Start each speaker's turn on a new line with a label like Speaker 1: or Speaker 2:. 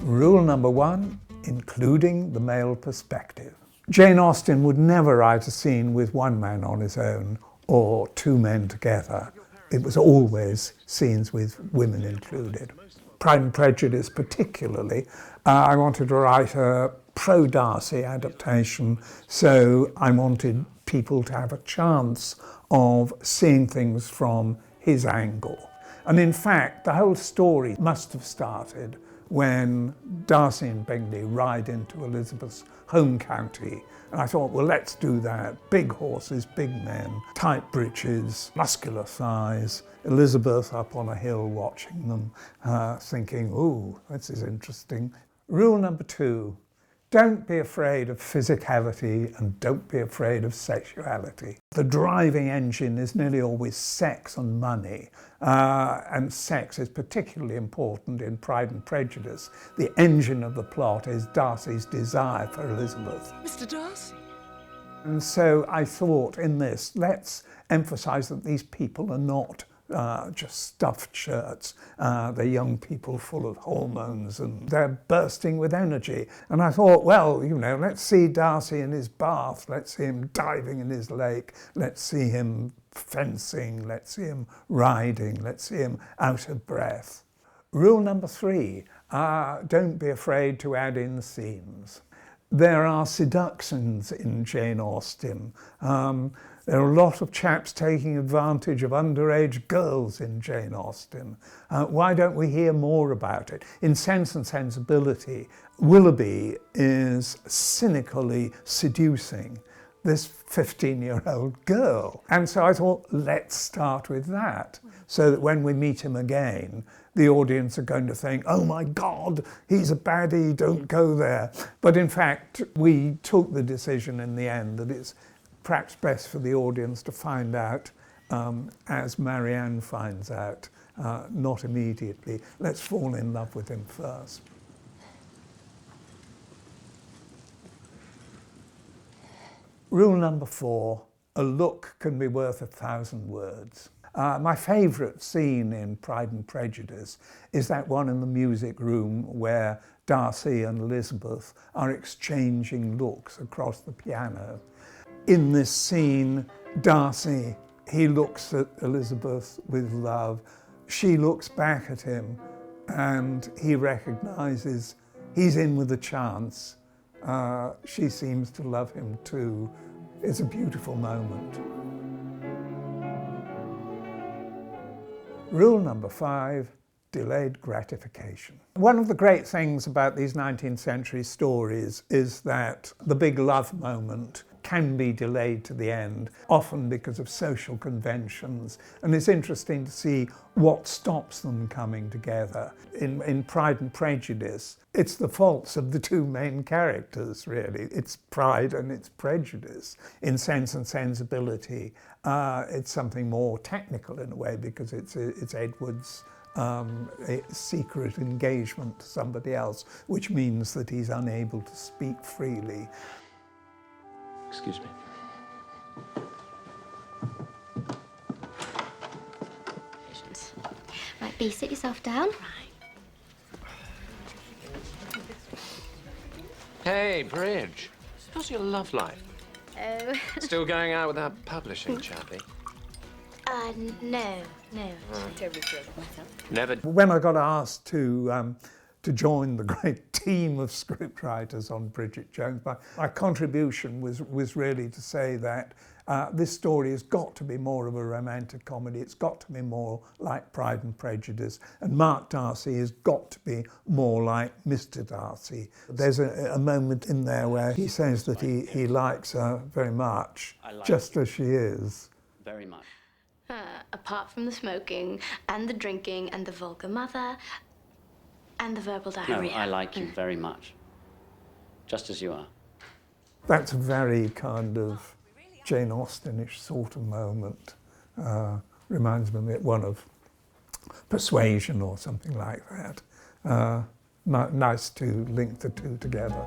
Speaker 1: Rule number 1, including the male perspective. Jane Austen would never write a scene with one man on his own or two men together. It was always scenes with women included. Pride and Prejudice particularly, I wanted to write a pro-Darcy adaptation, so I wanted people to have a chance of seeing things from his angle. And in fact, the whole story must have started when Darcy and Bingley ride into Elizabeth's home county. And I thought, well, let's do that. Big horses, big men, tight breeches, muscular thighs, Elizabeth up on a hill watching them, thinking, ooh, this is interesting. Rule number 2, don't be afraid of physicality and don't be afraid of sexuality. The driving engine is nearly always sex and money, and sex is particularly important in Pride and Prejudice. The engine of the plot is Darcy's desire for Elizabeth.
Speaker 2: Mr. Darcy?
Speaker 1: And so I thought in this, let's emphasise that these people are not just stuffed shirts. They're young people full of hormones and they're bursting with energy. And I thought, well, you know, let's see Darcy in his bath, let's see him diving in his lake, let's see him fencing, let's see him riding, let's see him out of breath. Rule number 3, don't be afraid to add in scenes. There are seductions in Jane Austen. There are a lot of chaps taking advantage of underage girls in Jane Austen. Why don't we hear more about it? In Sense and Sensibility, Willoughby is cynically seducing this 15-year-old girl. And so I thought, let's start with that, so that when we meet him again, the audience are going to think, oh my God, he's a baddie, don't go there. But in fact, we took the decision in the end that it's perhaps best for the audience to find out as Marianne finds out, not immediately. Let's fall in love with him first. Rule number 4, a look can be worth 1,000 words. My favourite scene in Pride and Prejudice is that one in the music room where Darcy and Elizabeth are exchanging looks across the piano. In this scene, Darcy, he looks at Elizabeth with love. She looks back at him and he recognises he's in with a chance. She seems to love him too. It's a beautiful moment. Rule number 5, delayed gratification. One of the great things about these 19th century stories is that the big love moment can be delayed to the end, often because of social conventions. And it's interesting to see what stops them coming together. In Pride and Prejudice, it's the faults of the two main characters, really. It's pride and it's prejudice. In Sense and Sensibility, it's something more technical in a way, because it's Edward's a secret engagement to somebody else, which means that he's unable to speak freely.
Speaker 2: Excuse me.
Speaker 3: Right, Bea, sit yourself down.
Speaker 2: Hey, Bridge. How's your love life?
Speaker 3: Oh.
Speaker 2: Still going out with that publishing chappie?
Speaker 3: No.
Speaker 2: Never.
Speaker 1: When I got asked to join the great team of scriptwriters on Bridget Jones, my contribution was really to say that this story has got to be more of a romantic comedy. It's got to be more like Pride and Prejudice, and Mark Darcy has got to be more like Mr. Darcy. There's a moment in there where he says that he likes her very much, just as she is.
Speaker 4: Very much.
Speaker 3: Apart from the smoking and the drinking and the vulgar mother and the verbal diarrhea.
Speaker 4: No, I like you very much. Just as you are.
Speaker 1: That's a very kind of Jane Austen-ish sort of moment. Reminds me of one of Persuasion or something like that. Nice to link the two together.